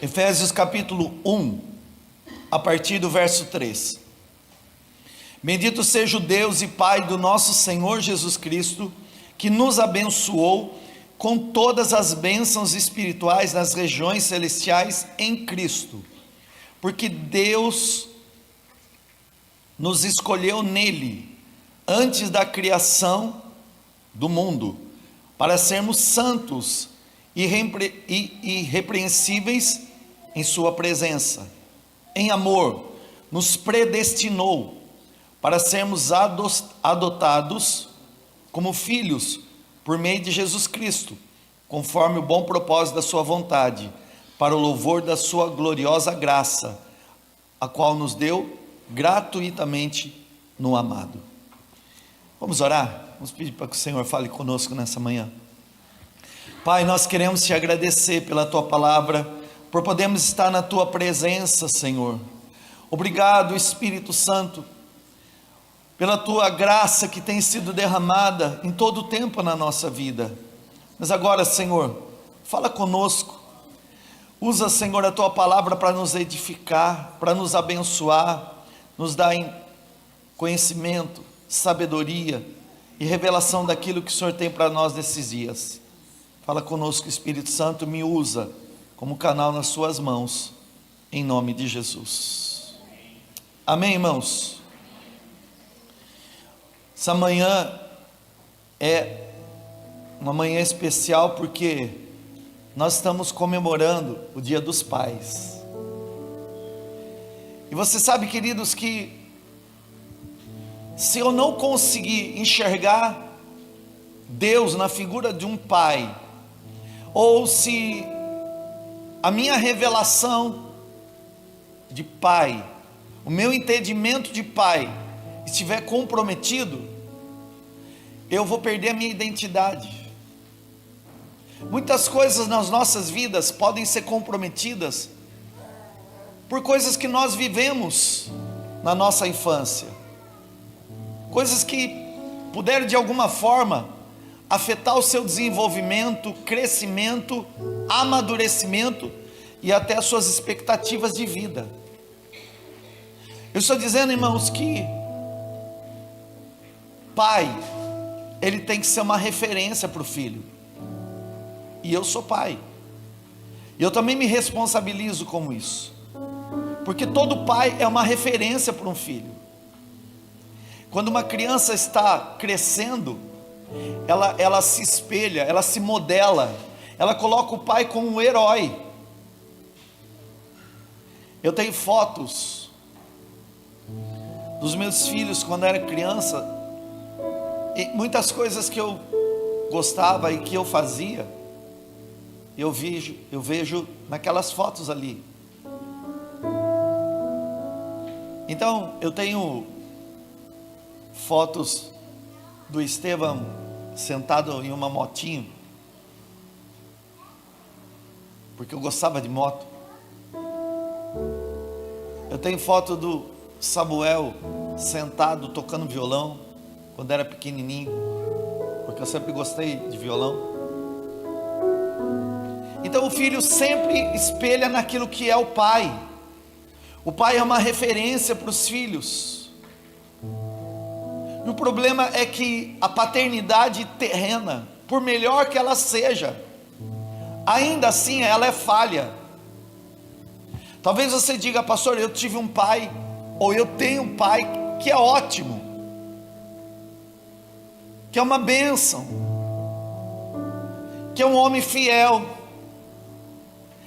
Efésios capítulo 1, a partir do verso 3. Bendito seja o Deus e Pai do nosso Senhor Jesus Cristo, que nos abençoou com todas as bênçãos espirituais nas regiões celestiais em Cristo, porque Deus nos escolheu nele, antes da criação do mundo, para sermos santos e irrepreensíveis em sua presença. Em amor, nos predestinou para sermos adotados como filhos por meio de Jesus Cristo, conforme o bom propósito da sua vontade, para o louvor da sua gloriosa graça, a qual nos deu gratuitamente no amado. Vamos orar? Vamos pedir para que o Senhor fale conosco nessa manhã. Pai, nós queremos te agradecer pela tua palavra, por podermos estar na tua presença, Senhor. Obrigado, Espírito Santo, pela tua graça que tem sido derramada em todo o tempo na nossa vida. Mas agora, Senhor, fala conosco. Usa, Senhor, a tua palavra para nos edificar, para nos abençoar, nos dar conhecimento, sabedoria e revelação daquilo que o Senhor tem para nós nesses dias. Fala conosco, Espírito Santo, me usa como canal nas suas mãos, em nome de Jesus. Amém, irmãos? Essa manhã é uma manhã especial porque nós estamos comemorando o Dia dos Pais. E você sabe, queridos, que se eu não conseguir enxergar Deus na figura de um pai, ou se a minha revelação de pai, o meu entendimento de pai estiver comprometido, eu vou perder a minha identidade. Muitas coisas nas nossas vidas podem ser comprometidas por coisas que nós vivemos na nossa infância, coisas que puderam de alguma forma afetar o seu desenvolvimento, crescimento, amadurecimento e até as suas expectativas de vida. Eu estou dizendo, irmãos, que pai, ele tem que ser uma referência para o filho. E eu sou pai, e eu também me responsabilizo como isso, porque todo pai é uma referência para um filho. Quando uma criança está crescendo, ela se espelha, ela se modela, ela coloca o pai como um herói. Eu tenho fotos dos meus filhos quando eu era criança, e muitas coisas que eu gostava e que eu fazia, eu vejo naquelas fotos ali. Então eu tenho fotos do Estevão sentado em uma motinho, porque eu gostava de moto. Eu tenho foto do Samuel sentado tocando violão quando era pequenininho, porque eu sempre gostei de violão. Então o filho sempre espelha naquilo que é o pai. O pai é uma referência para os filhos. E o problema é que a paternidade terrena, por melhor que ela seja, ainda assim ela é falha. Talvez você diga: pastor, eu tive um pai, ou eu tenho um pai que é ótimo, que é uma bênção, que é um homem fiel,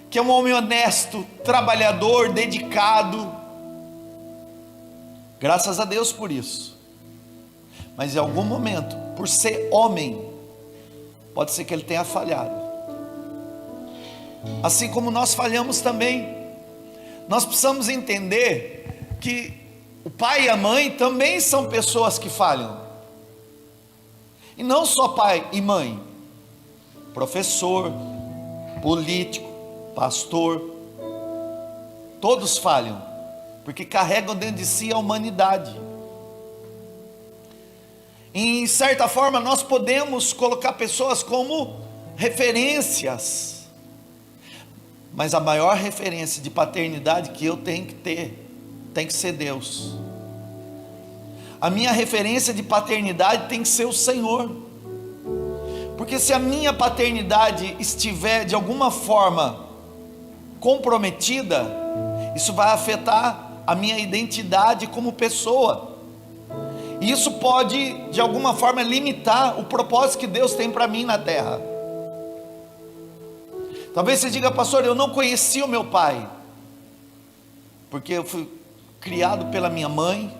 que é um homem honesto, trabalhador, dedicado. Graças a Deus por isso. Mas em algum momento, por ser homem, pode ser que ele tenha falhado. Assim como nós falhamos também. Nós precisamos entender que o pai e a mãe também são pessoas que falham. E não só pai e mãe, professor, político, pastor, todos falham, porque carregam dentro de si a humanidade. Em certa forma nós podemos colocar pessoas como referências, Mas a maior referência de paternidade que eu tenho que ter, tem que ser Deus. A minha referência de paternidade tem que ser o Senhor. Porque se a minha paternidade estiver de alguma forma comprometida, isso vai afetar a minha identidade como pessoa. E isso pode, de alguma forma, limitar o propósito que Deus tem para mim na terra. Talvez você diga: pastor, eu não conheci o meu pai, porque eu fui criado pela minha mãe,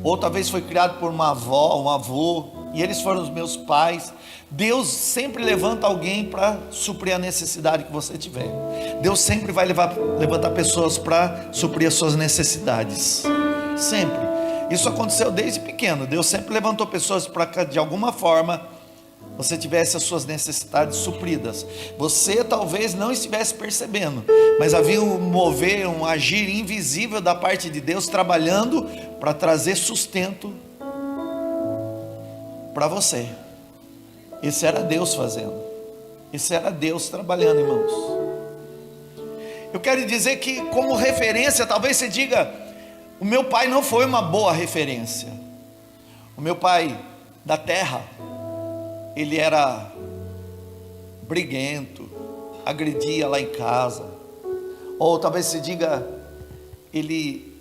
ou talvez foi criado por uma avó, um avô, e eles foram os meus pais. Deus sempre levanta alguém para suprir a necessidade que você tiver. Deus sempre vai levantar pessoas para suprir as suas necessidades, sempre. Isso aconteceu desde pequeno. Deus sempre levantou pessoas para que de alguma forma você tivesse as suas necessidades supridas. Você talvez não estivesse percebendo, mas havia um mover, um agir invisível da parte de Deus, trabalhando para trazer sustento para você. Esse era Deus fazendo. Esse era Deus trabalhando, irmãos. Eu quero dizer que, como referência, talvez você diga: o meu pai não foi uma boa referência. O meu pai da terra, ele era briguento, agredia lá em casa. Ou talvez você diga: ele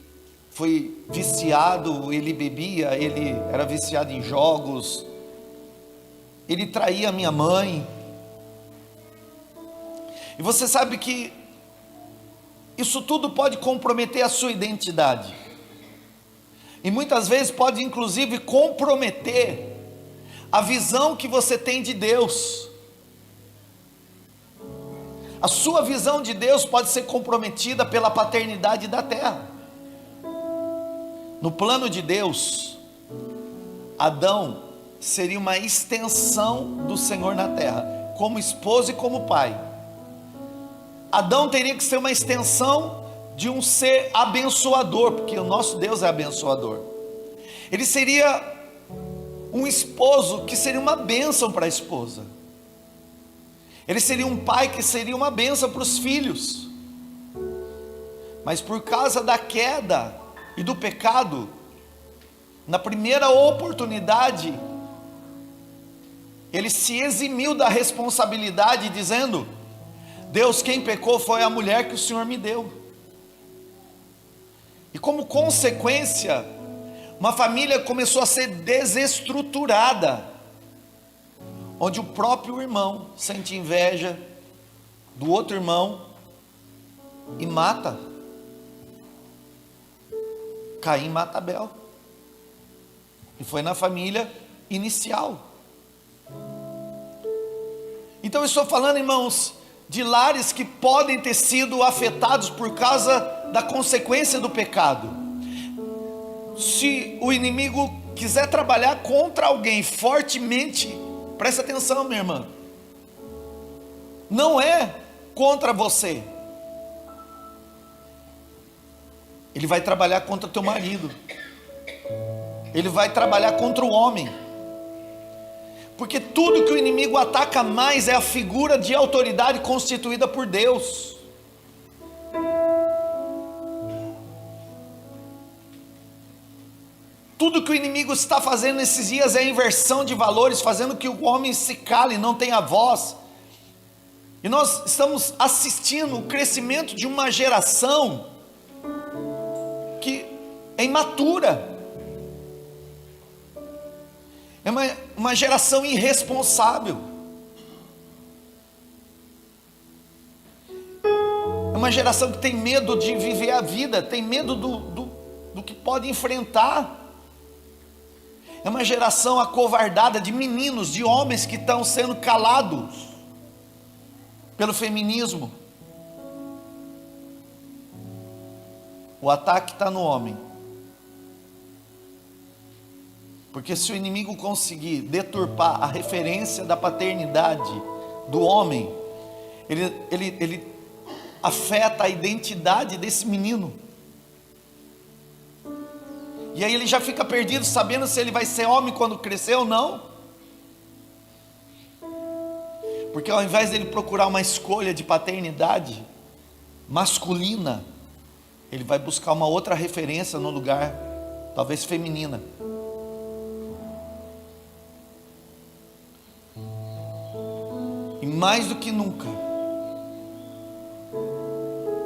foi viciado, ele bebia, ele era viciado em jogos, ele traía a minha mãe. E você sabe que isso tudo pode comprometer a sua identidade, e muitas vezes pode inclusive comprometer a visão que você tem de Deus. A sua visão de Deus pode ser comprometida pela paternidade da terra. No plano de Deus, Adão seria uma extensão do Senhor na terra, como esposo e como pai. Adão teria que ser uma extensão de um ser abençoador, porque o nosso Deus é abençoador. Ele seria um esposo que seria uma bênção para a esposa. Ele seria um pai que seria uma bênção para os filhos. Mas por causa da queda e do pecado, na primeira oportunidade, ele se eximiu da responsabilidade, dizendo: Deus, quem pecou foi a mulher que o Senhor me deu. E como consequência, uma família começou a ser desestruturada, onde o próprio irmão sente inveja do outro irmão e mata. Caim mata Abel. E foi na família inicial. Então eu estou falando, irmãos, de lares que podem ter sido afetados por causa da consequência do pecado. Se o inimigo quiser trabalhar contra alguém fortemente, presta atenção, minha irmã, não é contra você. Ele vai trabalhar contra teu marido. Ele vai trabalhar contra o homem. Porque tudo que o inimigo ataca mais é a figura de autoridade constituída por Deus. Tudo que o inimigo está fazendo nesses dias é a inversão de valores, fazendo que o homem se cale, não tenha voz. E nós estamos assistindo o crescimento de uma geração que é imatura. É uma geração irresponsável. É uma geração que tem medo de viver a vida, tem medo do que pode enfrentar. É uma geração acovardada de meninos, de homens que estão sendo calados pelo feminismo. O ataque está no homem. Porque se o inimigo conseguir deturpar a referência da paternidade do homem, ele afeta a identidade desse menino. E aí ele já fica perdido, sabendo se ele vai ser homem quando crescer ou não. Porque ao invés dele procurar uma escolha de paternidade, masculina, ele vai buscar uma outra referência no lugar, talvez feminina. E mais do que nunca,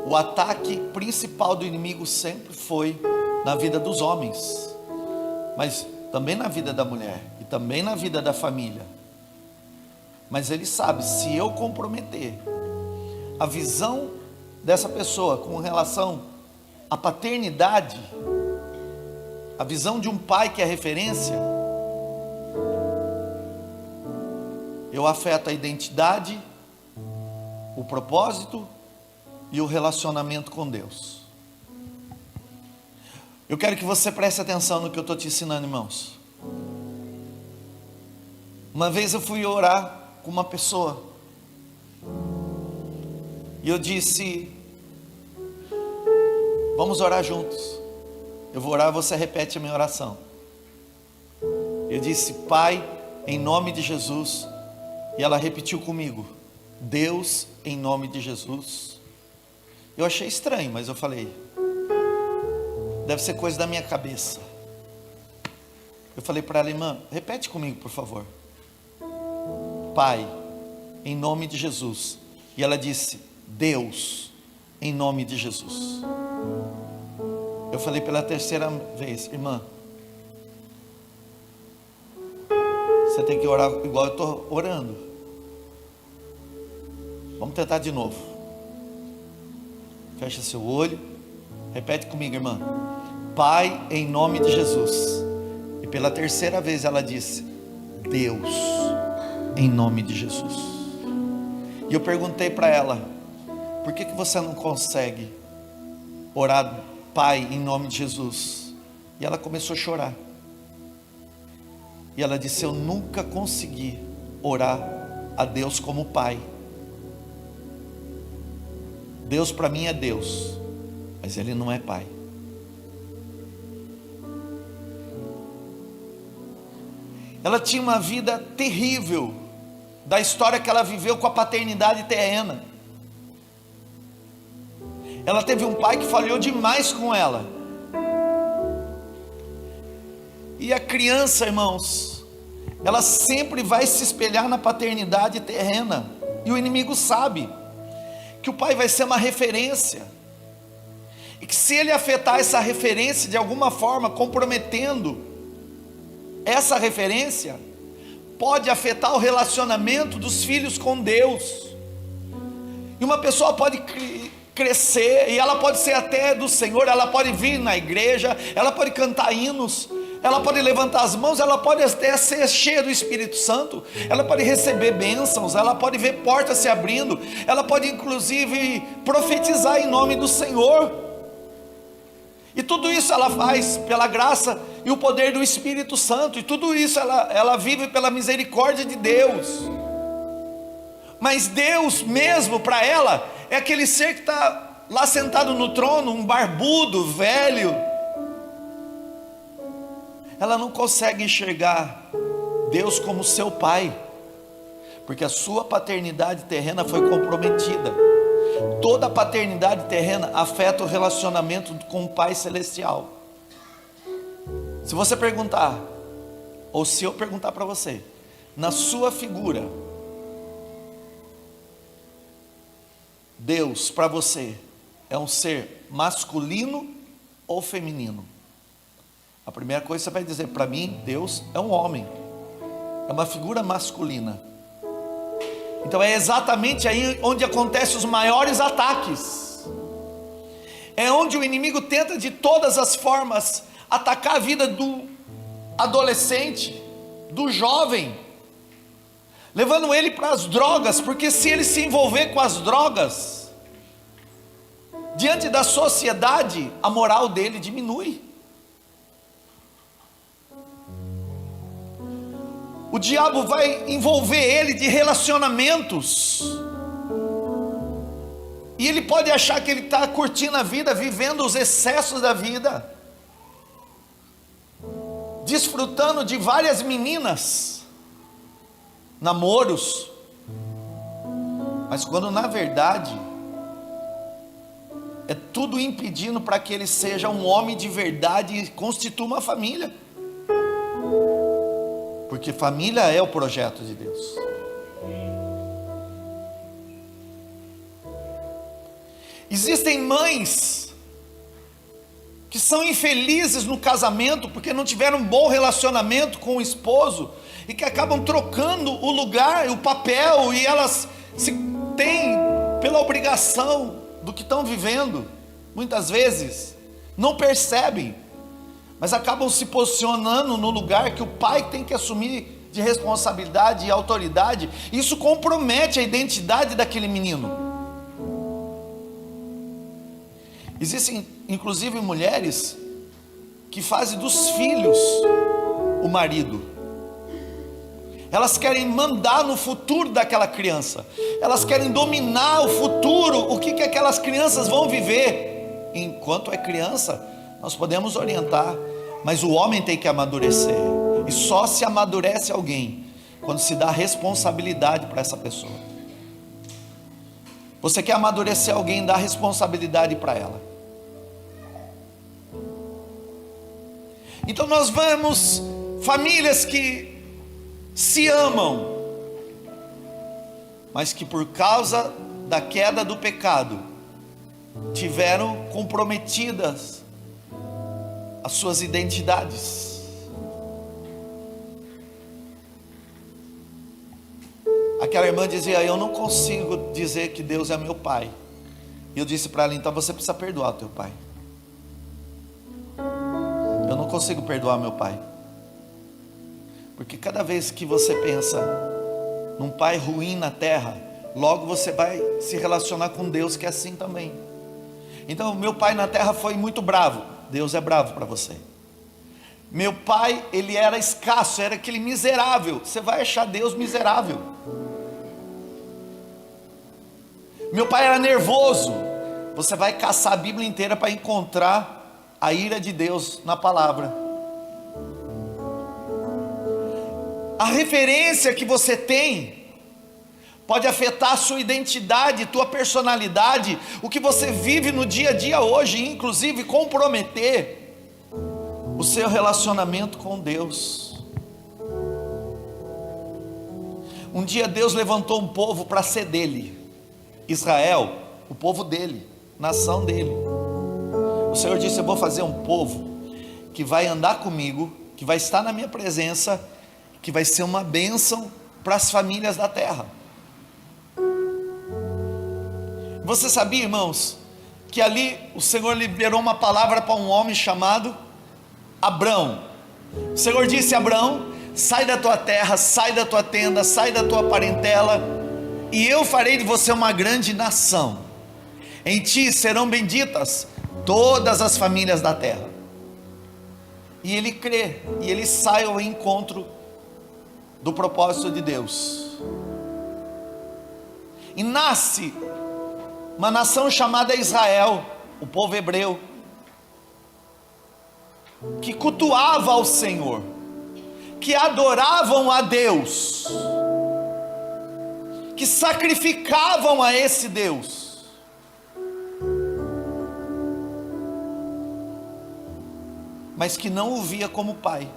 o ataque principal do inimigo sempre foi na vida dos homens, mas também na vida da mulher e também na vida da família. Mas ele sabe, se eu comprometer a visão dessa pessoa com relação à paternidade, a visão de um pai que é referência, eu afeto a identidade, o propósito e o relacionamento com Deus. Eu quero que você preste atenção no que eu estou te ensinando, irmãos. Uma vez eu fui orar com uma pessoa, e eu disse: vamos orar juntos. Eu vou orar, você repete a minha oração. Eu disse: Pai, em nome de Jesus. E ela repetiu comigo: Deus, em nome de Jesus. Eu achei estranho, mas eu falei: deve ser coisa da minha cabeça. Eu falei para ela: irmã, repete comigo, por favor. Pai, em nome de Jesus. E ela disse: Deus, em nome de Jesus. Eu falei pela terceira vez: irmã, você tem que orar igual eu estou orando. Vamos tentar de novo. Fecha seu olho, repete comigo, irmã. Pai, em nome de Jesus. E pela terceira vez ela disse: Deus, em nome de Jesus. E eu perguntei para ela: por que você não consegue orar Pai, em nome de Jesus? E ela começou a chorar. E ela disse: eu nunca consegui orar a Deus como Pai. Deus para mim é Deus, mas Ele não é Pai. Ela tinha uma vida terrível, da história que ela viveu com a paternidade terrena. Ela teve um pai que falhou demais com ela. E a criança, irmãos, ela sempre vai se espelhar na paternidade terrena. E o inimigo sabe que o pai vai ser uma referência. E que se ele afetar essa referência de alguma forma, comprometendo essa referência, pode afetar o relacionamento dos filhos com Deus. E uma pessoa pode crescer, e ela pode ser até do Senhor, ela pode vir na igreja, ela pode cantar hinos, ela pode levantar as mãos, ela pode até ser cheia do Espírito Santo, ela pode receber bênçãos, ela pode ver portas se abrindo, ela pode inclusive profetizar em nome do Senhor. E tudo isso ela faz pela graça e o poder do Espírito Santo, e tudo isso ela vive pela misericórdia de Deus. Mas Deus mesmo para ela é aquele ser que está lá sentado no trono, um barbudo, velho. Ela não consegue enxergar Deus como seu pai, porque a sua paternidade terrena foi comprometida. Toda paternidade terrena afeta o relacionamento com o Pai Celestial. Se você perguntar, ou se eu perguntar para você, na sua figura, Deus para você é um ser masculino ou feminino? A primeira coisa que você vai dizer: para mim Deus é um homem, é uma figura masculina. Então é exatamente aí onde acontecem os maiores ataques. É onde o inimigo tenta de todas as formas atacar a vida do adolescente, do jovem, levando ele para as drogas, porque se ele se envolver com as drogas, diante da sociedade, a moral dele diminui. O diabo vai envolver ele de relacionamentos, e ele pode achar que ele está curtindo a vida, vivendo os excessos da vida, desfrutando de várias meninas, namoros, mas quando na verdade é tudo impedindo para que ele seja um homem de verdade e constitua uma família. Porque família é o projeto de Deus. Existem mães que são infelizes no casamento porque não tiveram um bom relacionamento com o esposo e que acabam trocando o lugar, o papel, e elas se têm pela obrigação do que estão vivendo, muitas vezes não percebem, mas acabam se posicionando no lugar que o pai tem que assumir de responsabilidade e autoridade. Isso compromete a identidade daquele menino. Existem inclusive mulheres que fazem dos filhos o marido. Elas querem mandar no futuro daquela criança, elas querem dominar o futuro, o que aquelas crianças vão viver. Enquanto é criança, nós podemos orientar, mas o homem tem que amadurecer, e só se amadurece alguém quando se dá responsabilidade para essa pessoa. Você quer amadurecer alguém, dá responsabilidade para ela. Então nós vemos famílias que se amam, mas que por causa da queda do pecado, tiveram comprometidas as suas identidades. Aquela irmã dizia: eu não consigo dizer que Deus é meu pai. E eu disse para ela: então você precisa perdoar o teu pai. Eu não consigo perdoar meu pai. Porque cada vez que você pensa num pai ruim na terra, logo você vai se relacionar com Deus, que é assim também. Então, meu pai na terra foi muito bravo. Deus é bravo para você. Meu pai, ele era escasso, era aquele miserável. Você vai achar Deus miserável. Meu pai era nervoso. Você vai caçar a Bíblia inteira para encontrar a ira de Deus na palavra. A referência que você tem pode afetar a sua identidade, tua personalidade, o que você vive no dia a dia hoje, inclusive comprometer o seu relacionamento com Deus. Um dia Deus levantou um povo para ser dele, Israel, o povo dele, nação dele. O Senhor disse: eu vou fazer um povo que vai andar comigo, que vai estar na minha presença, que vai ser uma bênção para as famílias da terra. Você sabia, irmãos, que ali o Senhor liberou uma palavra para um homem chamado Abrão. O Senhor disse a Abrão: sai da tua terra, sai da tua tenda, sai da tua parentela, e eu farei de você uma grande nação. Em ti serão benditas todas as famílias da terra. E ele crê, e ele sai ao encontro do propósito de Deus, e nasce uma nação chamada Israel, o povo hebreu, que cultuava ao Senhor, que adoravam a Deus, que sacrificavam a esse Deus. Mas que não o via como pai.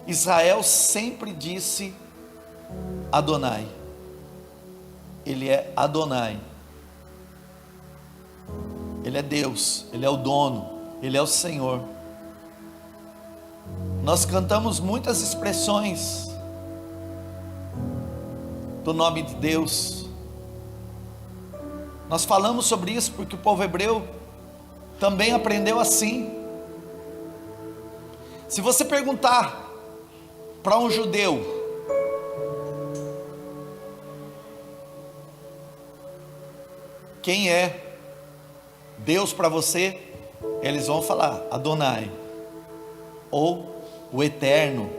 Israel sempre disse Adonai. Ele é Adonai. Ele é Deus, Ele é o dono, Ele é o Senhor. Nós cantamos muitas expressões do nome de Deus. Nós falamos sobre isso porque o povo hebreu também aprendeu assim. Se você perguntar para um judeu: quem é Deus para você? Eles vão falar Adonai, ou o Eterno.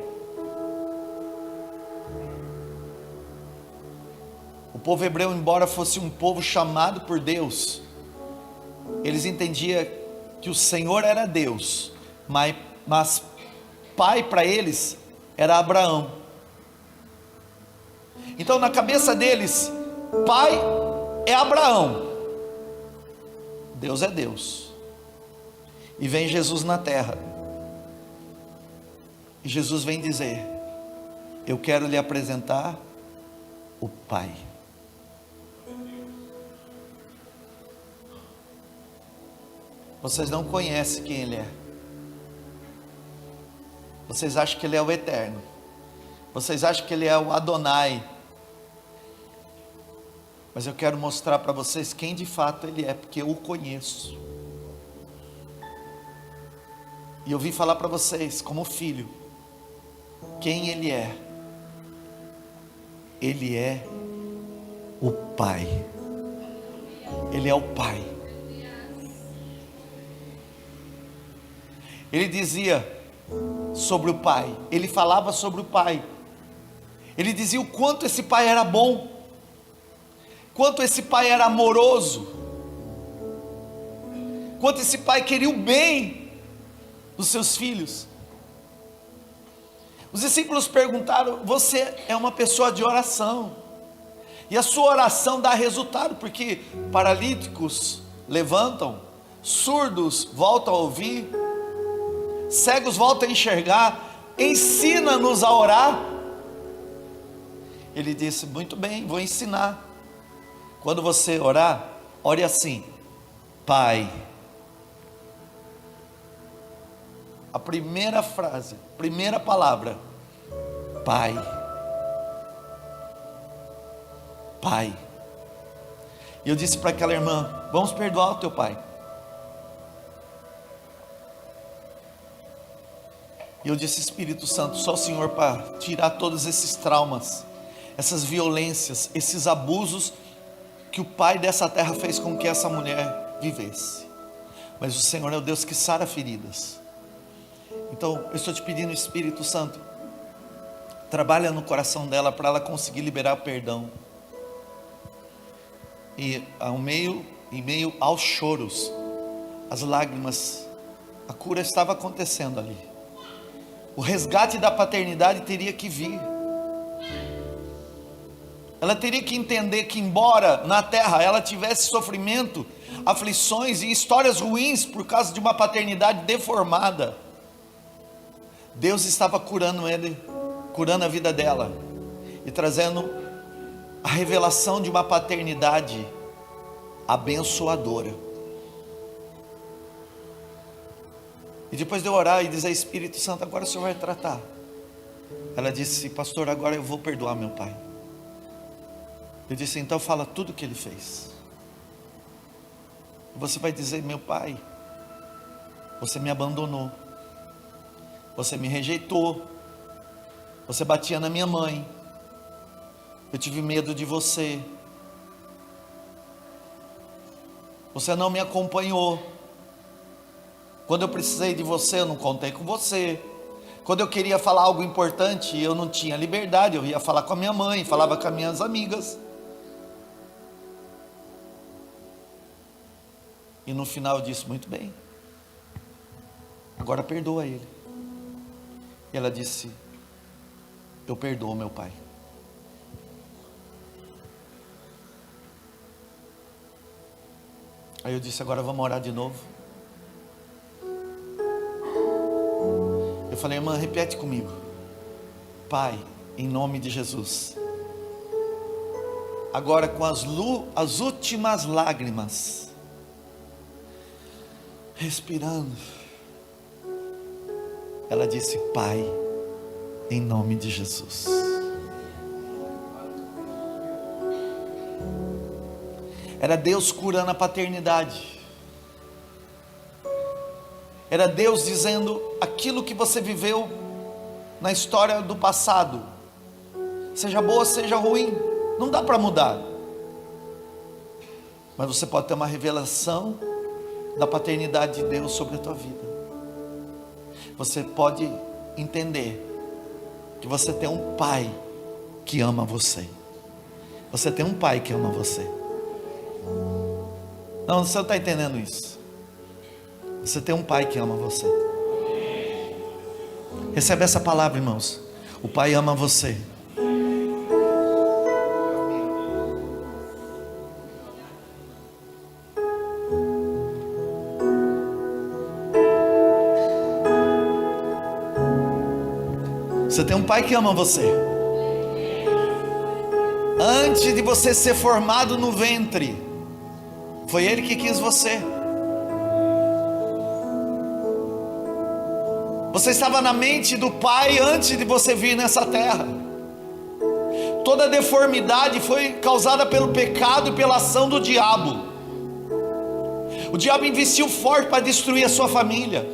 O povo hebreu, embora fosse um povo chamado por Deus, eles entendiam que o Senhor era Deus, mas pai para eles era Abraão. Então na cabeça deles, pai é Abraão, Deus é Deus. E vem Jesus na terra. E Jesus vem dizer: eu quero lhe apresentar o Pai. Vocês não conhecem quem Ele é. Vocês acham que Ele é o Eterno. Vocês acham que Ele é o Adonai. Mas eu quero mostrar para vocês quem de fato Ele é, porque eu o conheço. E eu vim falar para vocês, como filho, quem Ele é. Ele é o Pai. Ele é o Pai. Ele dizia sobre o Pai. Ele falava sobre o Pai. Ele dizia o quanto esse Pai era bom. Quanto esse Pai era amoroso. Quanto esse Pai queria o bem dos seus filhos. Os discípulos perguntaram: você é uma pessoa de oração, e a sua oração dá resultado, porque paralíticos levantam, surdos voltam a ouvir, cegos voltam a enxergar, ensina-nos a orar. Ele disse: muito bem, vou ensinar. Quando você orar, ore assim: Pai. A primeira frase, primeira palavra: Pai. Pai. E eu disse para aquela irmã: vamos perdoar o teu pai. E eu disse: Espírito Santo, só o Senhor para tirar todos esses traumas, essas violências, esses abusos que o pai dessa terra fez com que essa mulher vivesse. Mas o Senhor é o Deus que sara feridas. Então eu estou te pedindo, Espírito Santo, trabalha no coração dela para ela conseguir liberar perdão. E em meio aos choros, as lágrimas, a cura estava acontecendo ali. O resgate da paternidade teria que vir. Ela teria que entender que, embora na terra ela tivesse sofrimento, aflições e histórias ruins por causa de uma paternidade deformada, Deus estava curando ele, curando a vida dela e trazendo a revelação de uma paternidade abençoadora. E depois de eu orar e dizer: Espírito Santo, agora o Senhor vai tratar. Ela disse: pastor, agora eu vou perdoar meu pai. Eu disse: então fala tudo o que ele fez. Você vai dizer: meu pai, você me abandonou, você me rejeitou, você batia na minha mãe, eu tive medo de você, você não me acompanhou, quando eu precisei de você eu não contei com você, quando eu queria falar algo importante eu não tinha liberdade, eu ia falar com a minha mãe, falava com as minhas amigas. E no final eu disse: muito bem, agora perdoa ele. E ela disse: eu perdoo meu pai. Aí eu disse: agora vamos orar de novo. Eu falei: irmã, repete comigo: Pai, em nome de Jesus. Agora com as últimas lágrimas, respirando, ela disse: Pai, em nome de Jesus. Era Deus curando a paternidade. Era Deus dizendo: aquilo que você viveu na história do passado, seja boa, seja ruim, não dá para mudar, mas você pode ter uma revelação da paternidade de Deus sobre a tua vida. Você pode entender que você tem um pai que ama você. Você tem um pai que ama você. Não, você não está entendendo isso. Você tem um pai que ama você. Recebe essa palavra, irmãos. O pai ama você. Você tem um pai que ama você. Antes de você ser formado no ventre, foi Ele que quis você. Você estava na mente do Pai antes de você vir nessa terra. Toda deformidade foi causada pelo pecado e pela ação do diabo. O diabo investiu forte para destruir a sua família.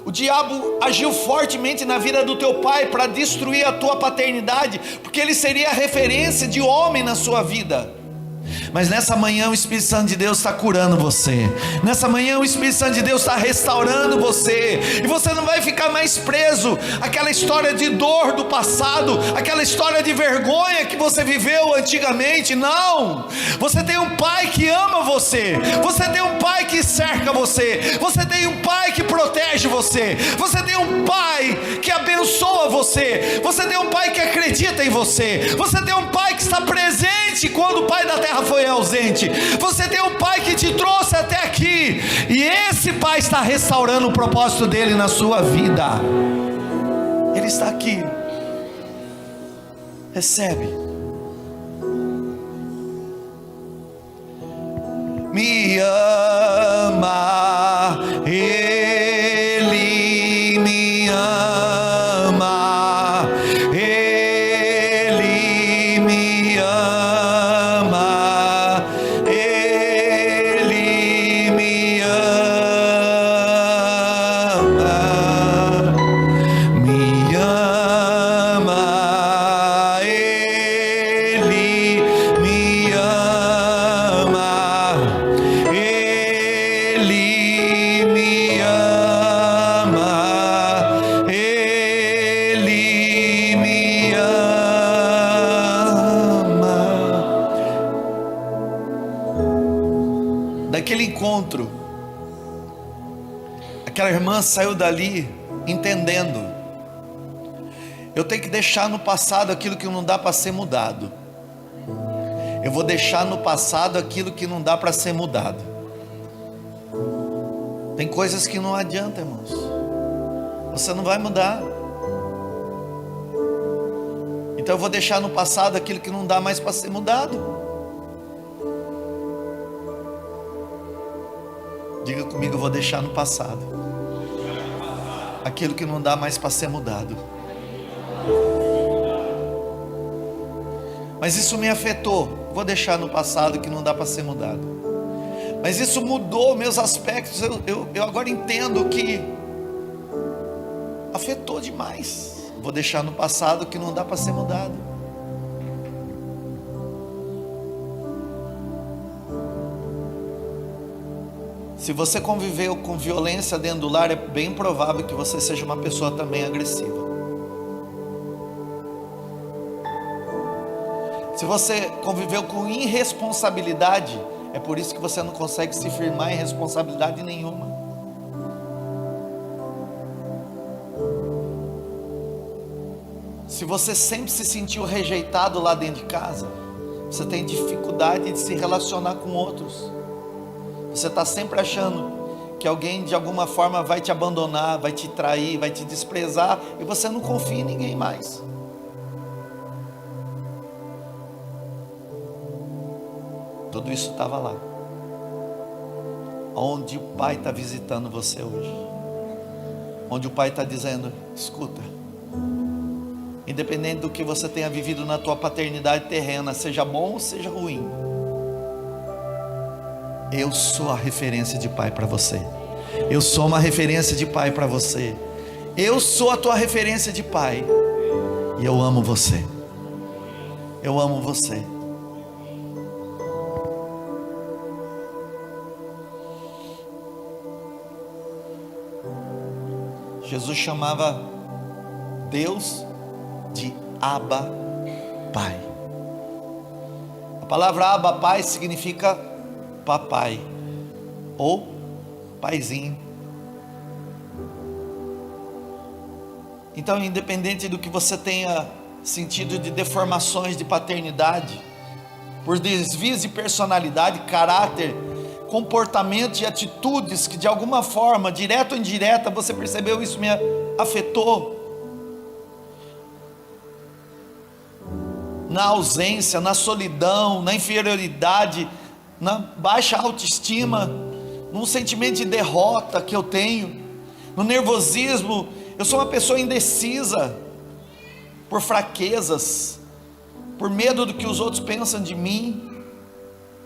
O diabo agiu fortemente na vida do teu pai para destruir a tua paternidade, porque ele seria a referência de homem na sua vida. Mas nessa manhã o Espírito Santo de Deus está curando você. Nessa manhã o Espírito Santo de Deus está restaurando você. E você não vai ficar mais preso àquela história de dor do passado, aquela história de vergonha que você viveu antigamente. Não! Você tem um pai que ama você. Você tem um pai que cerca você. Você tem um pai que protege você. Você tem um pai que abençoa você. Você tem um pai que acredita em você. Você tem um pai que está presente quando o pai da terra foi ausente. Você tem um pai que te trouxe até aqui, e esse pai está restaurando o propósito dele na sua vida. Ele está aqui. Recebe. Me ama, Ele me ama, Ele me ama, Ele me ama, me ama, Ele me ama, Ele me ama, Ele me ama. Daquele encontro, aquela irmã saiu dali entendendo: eu tenho que deixar no passado aquilo que não dá para ser mudado. Eu vou deixar no passado aquilo que não dá para ser mudado. Tem coisas que não adianta, irmãos. Você não vai mudar. Então eu vou deixar no passado aquilo que não dá mais para ser mudado. Diga comigo: eu vou deixar no passado aquilo que não dá mais para ser mudado. Mas isso me afetou. Vou deixar no passado que não dá para ser mudado. Mas isso mudou meus aspectos. Eu agora entendo que afetou demais. Vou deixar no passado que não dá para ser mudado. Se você conviveu com violência dentro do lar, é bem provável que você seja uma pessoa também agressiva. Se você conviveu com irresponsabilidade, é por isso que você não consegue se firmar em responsabilidade nenhuma. Se você sempre se sentiu rejeitado lá dentro de casa, você tem dificuldade de se relacionar com outros. Você está sempre achando que alguém de alguma forma vai te abandonar, vai te trair, vai te desprezar, e você não confia em ninguém mais. Tudo isso estava lá, onde o Pai está visitando você hoje, onde o Pai está dizendo: escuta, independente do que você tenha vivido na tua paternidade terrena, seja bom ou seja ruim, eu sou a referência de pai para você. Eu sou uma referência de pai para você. Eu sou a tua referência de pai. E eu amo você. Eu amo você. Jesus chamava Deus de Abba Pai. A palavra Abba Pai significa papai ou paizinho. Então, independente do que você tenha sentido de deformações de paternidade, por desvios de personalidade, caráter, comportamento e atitudes que de alguma forma, direta ou indireta, você percebeu: isso me afetou, na ausência, na solidão, na inferioridade, na baixa autoestima, num sentimento de derrota que eu tenho, no nervosismo. Eu sou uma pessoa indecisa, por fraquezas, por medo do que os outros pensam de mim,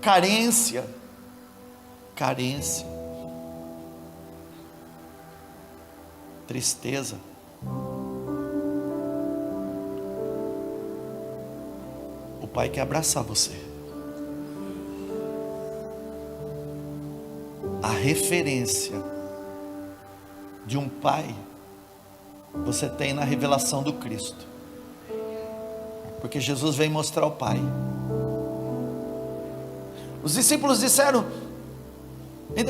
carência, tristeza. O Pai quer abraçar você. A referência de um Pai você tem na revelação do Cristo, porque Jesus veio mostrar o Pai. Os discípulos disseram: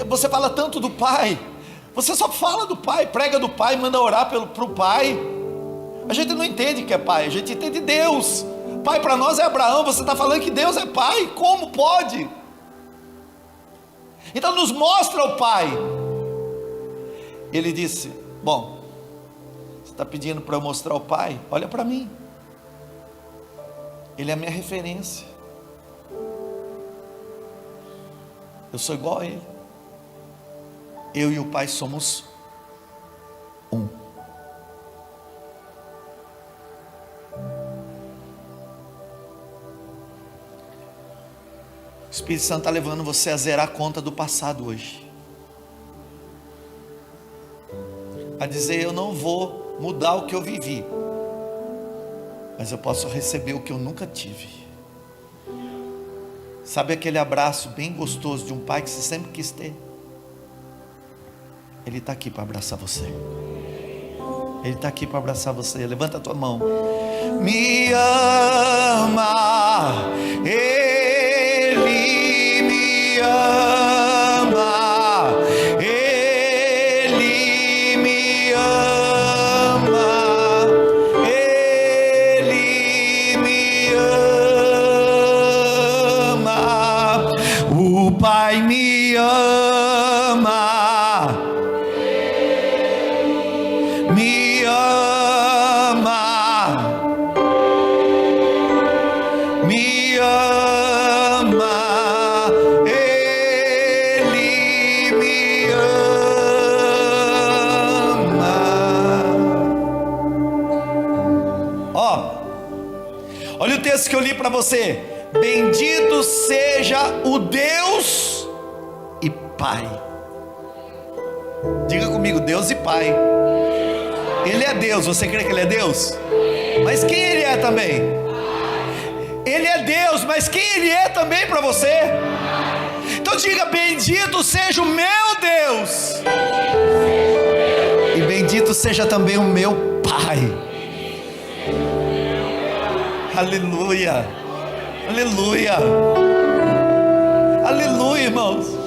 você fala tanto do Pai, você só fala do Pai, prega do Pai, manda orar para o Pai. A gente não entende que é Pai, a gente entende Deus. Pai para nós é Abraão, você está falando que Deus é Pai? Como pode? Então nos mostra o Pai. Ele disse: bom, você está pedindo para eu mostrar o Pai? Olha para mim, Ele é a minha referência, eu sou igual a Ele. Eu e o Pai somos um. O Espírito Santo está levando você a zerar a conta do passado hoje, a dizer: eu não vou mudar o que eu vivi, mas eu posso receber o que eu nunca tive. Sabe aquele abraço bem gostoso de um pai que você sempre quis ter? Ele está aqui para abraçar você. Ele está aqui para abraçar você. Levanta a tua mão. Me ama, Ele me ama, Ele me ama, Ele me ama, o Pai me ama. Me ama, me ama, Ele me ama. Olha o texto que eu li para você. Bendito seja o Deus e Pai. Diga comigo: Deus e Pai. Ele é Deus, você crê que Ele é Deus? Mas quem Ele é também? Ele é Deus, mas quem Ele é também para você? Então diga: bendito seja o meu Deus, e bendito seja também o meu Pai. Aleluia, aleluia, aleluia, irmãos.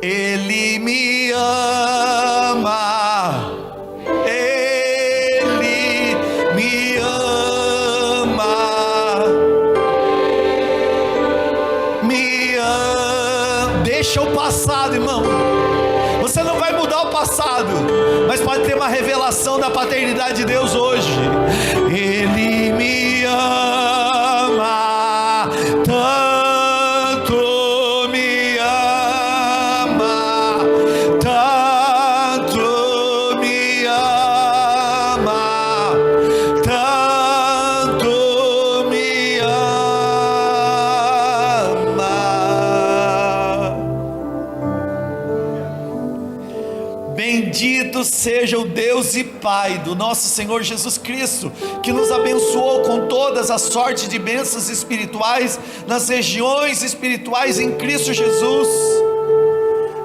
Ele me ama, Ele me ama, me ama. Deixa o passado, irmão. Você não vai mudar o passado, mas pode ter uma revelação da paternidade de Deus hoje. Ele me ama tanto, me ama tanto, me ama tanto, me ama. Bendito seja o Deus e Pai do nosso Senhor Jesus Cristo, que nos abençoou com todas as sortes de bênçãos espirituais nas regiões espirituais em Cristo Jesus.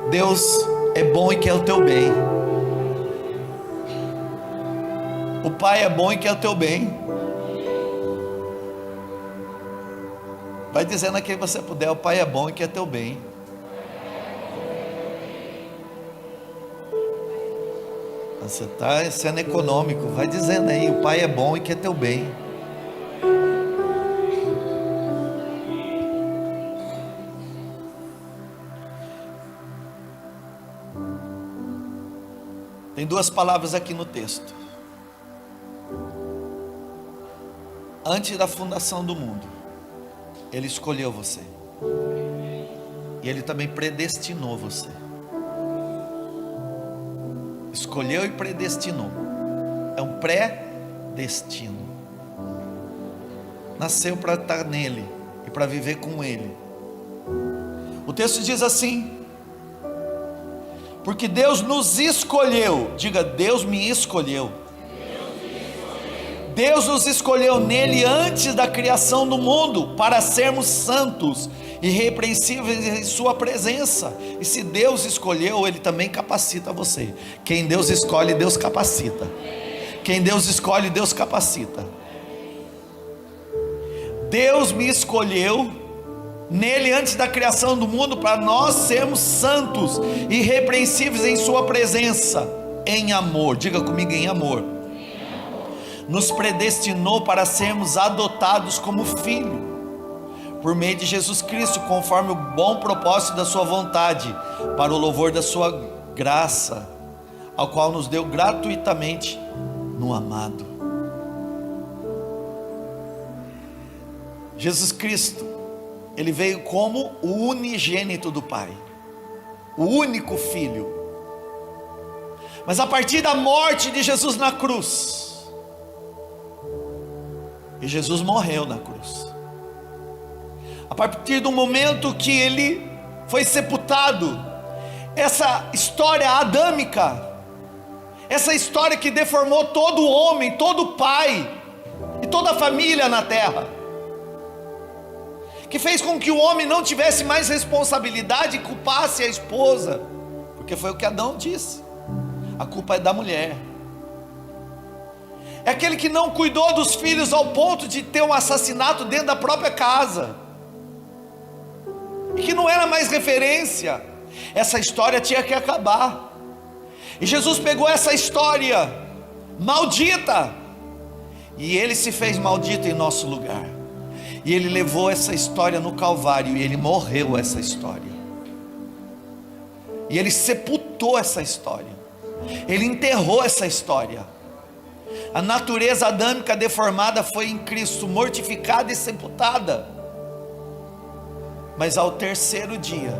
Deus é bom e quer o teu bem. O Pai é bom e quer o teu bem. Vai dizendo a quem você puder: o Pai é bom e quer teu bem. Você está sendo econômico, vai dizendo aí: o Pai é bom e quer teu bem. Tem duas palavras aqui no texto. Antes da fundação do mundo, Ele escolheu você. E Ele também predestinou você. Escolheu e predestinou. É um pré-destino. Nasceu para estar nele e para viver com Ele. O texto diz assim: porque Deus nos escolheu. Diga, Deus me escolheu. Deus nos escolheu nele antes da criação do mundo, para sermos santos e irrepreensíveis em sua presença. E se Deus escolheu, Ele também capacita você. Quem Deus escolhe, Deus capacita. Quem Deus escolhe, Deus capacita. Deus me escolheu nele antes da criação do mundo, para nós sermos santos e irrepreensíveis em sua presença, em amor. Diga comigo, em amor. Nos predestinou para sermos adotados como filho, por meio de Jesus Cristo, conforme o bom propósito da sua vontade, para o louvor da sua graça, ao qual nos deu gratuitamente no amado. Jesus Cristo, Ele veio como o unigênito do Pai, o único filho. Mas a partir da morte de Jesus na cruz, e Jesus morreu na cruz, a partir do momento que Ele foi sepultado, essa história adâmica, essa história que deformou todo homem, todo pai e toda a família na terra, que fez com que o homem não tivesse mais responsabilidade e culpasse a esposa, porque foi o que Adão disse: a culpa é da mulher. É aquele que não cuidou dos filhos ao ponto de ter um assassinato dentro da própria casa, e que não era mais referência. Essa história tinha que acabar, e Jesus pegou essa história maldita, e Ele se fez maldito em nosso lugar, e Ele levou essa história no Calvário, e Ele morreu essa história, e Ele sepultou essa história, Ele enterrou essa história. A natureza adâmica deformada foi em Cristo mortificada e sepultada, mas ao terceiro dia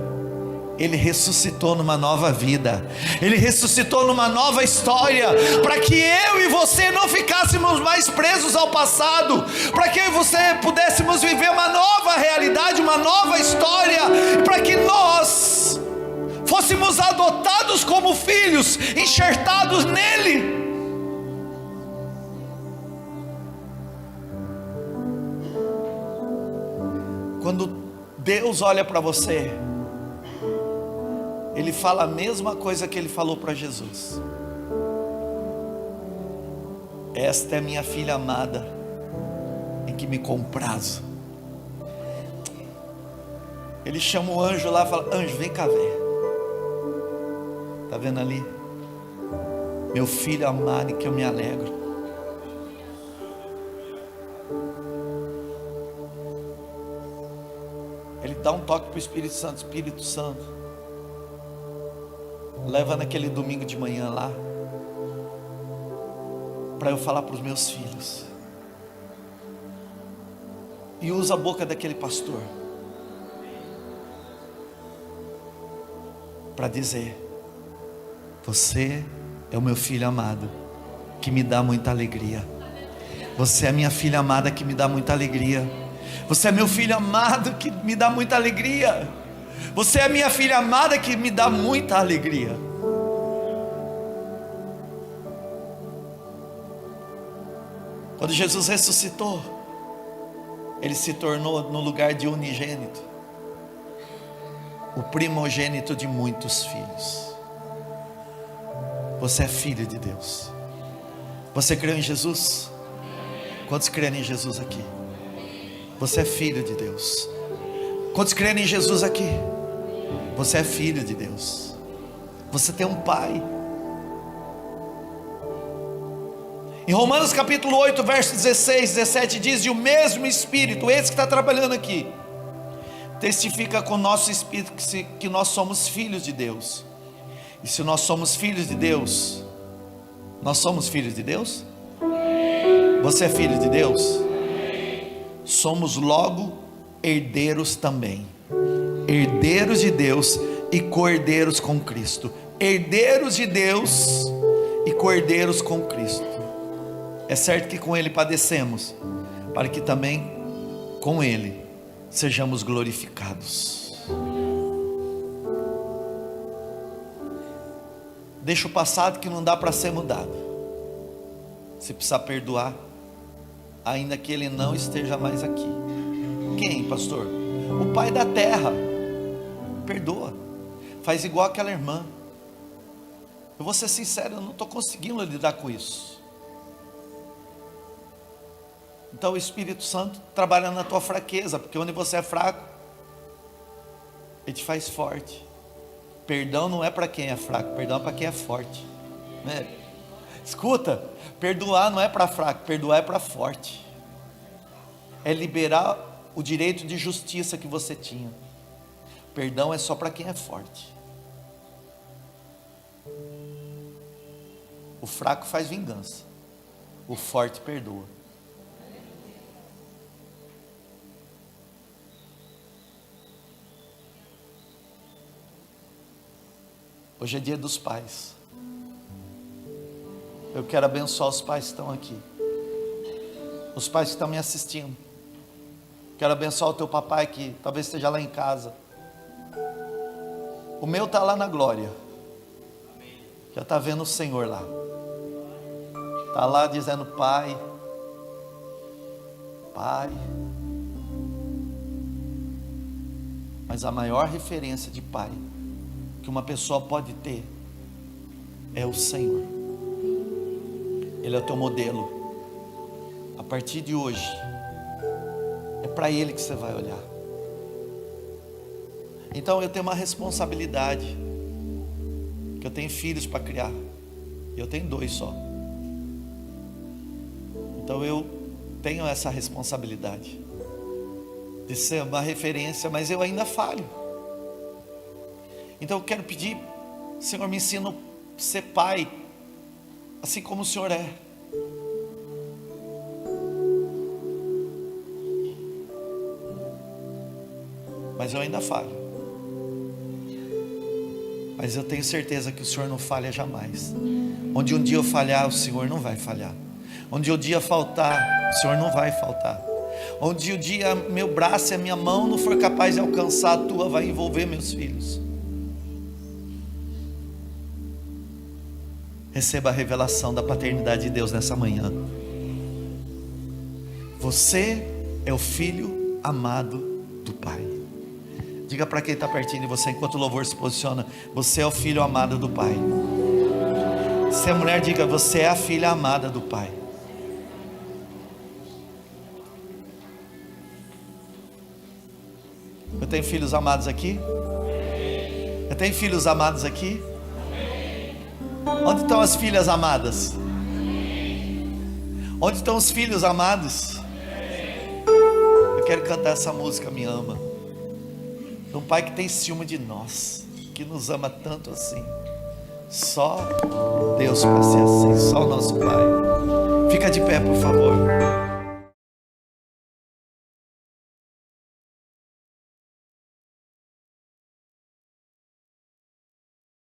Ele ressuscitou numa nova vida, Ele ressuscitou numa nova história, para que eu e você não ficássemos mais presos ao passado, para que eu e você pudéssemos viver uma nova realidade, uma nova história, para que nós fôssemos adotados como filhos, enxertados nele. Quando Deus olha para você, Ele fala a mesma coisa que Ele falou para Jesus: esta é minha filha amada, em que me comprazo. Ele chama o anjo lá e fala: anjo, vem cá ver. Está vendo ali? Meu filho amado, em que eu me alegro. Ele dá um toque para o Espírito Santo: Espírito Santo, leva naquele domingo de manhã lá, para eu falar para os meus filhos, e usa a boca daquele pastor para dizer: você é o meu filho amado, que me dá muita alegria. Você é a minha filha amada, que me dá muita alegria. Você é meu filho amado, que me dá muita alegria. Você é minha filha amada, que me dá muita alegria. Quando Jesus ressuscitou, Ele se tornou no lugar de unigênito, o primogênito de muitos filhos. Você é filho de Deus. Você creu em Jesus? Quantos creem em Jesus aqui? Você é filho de Deus. Quantos creem em Jesus aqui? Você é filho de Deus. Você tem um pai. Em Romanos capítulo 8, verso 16, 17 diz: e o mesmo Espírito, esse que está trabalhando aqui, testifica com o nosso Espírito que nós somos filhos de Deus. E se nós somos filhos de Deus, Nós somos filhos de Deus? Você é filho de Deus? Somos logo herdeiros também, herdeiros de Deus e co-herdeiros com Cristo, herdeiros de Deus e co-herdeiros com Cristo. É certo que com Ele padecemos, para que também com Ele sejamos glorificados. Deixa o passado que não dá para ser mudado. Se precisar perdoar, ainda que ele não esteja mais aqui. Quem, pastor? O pai da terra. Perdoa. Faz igual aquela irmã. Eu vou ser sincero, eu não estou conseguindo lidar com isso. Então o Espírito Santo trabalha na tua fraqueza, porque onde você é fraco, Ele te faz forte. Perdão não é para quem é fraco, perdão é para quem é forte, né? Escuta, perdoar não é para fraco, perdoar é para forte. É liberar o direito de justiça que você tinha. Perdão é só para quem é forte. O fraco faz vingança, o forte perdoa. Hoje é dia dos pais. Eu quero abençoar os pais que estão aqui, os pais que estão me assistindo. Quero abençoar o teu papai que talvez esteja lá em casa. O meu está lá na glória, já está vendo o Senhor lá, está lá dizendo: Pai, Pai. Mas a maior referência de pai que uma pessoa pode ter é o Senhor. Ele é o teu modelo. A partir de hoje é para Ele que você vai olhar. Então eu tenho uma responsabilidade, que eu tenho filhos para criar, e eu tenho 2 só. Então eu tenho essa responsabilidade de ser uma referência, mas eu ainda falho. Então eu quero pedir: Senhor, me ensina a ser pai, assim como o Senhor é. Mas eu ainda falho. Mas eu tenho certeza que o Senhor não falha jamais. Onde um dia eu falhar, o Senhor não vai falhar. Onde o dia faltar, o Senhor não vai faltar. Onde o dia meu braço e a minha mão não for capaz de alcançar, a tua vai envolver meus filhos. Receba a revelação da paternidade de Deus nessa manhã. Você é o filho amado do Pai. Diga para quem está pertinho de você, enquanto o louvor se posiciona: você é o filho amado do Pai. Se é mulher, diga: você é a filha amada do Pai. Eu tenho filhos amados aqui? Eu tenho filhos amados aqui? Onde estão as filhas amadas? Onde estão os filhos amados? Eu quero cantar essa música, Me Ama, de um pai que tem ciúme de nós, que nos ama tanto assim. Só Deus para ser assim, só o nosso Pai. Fica de pé, por favor.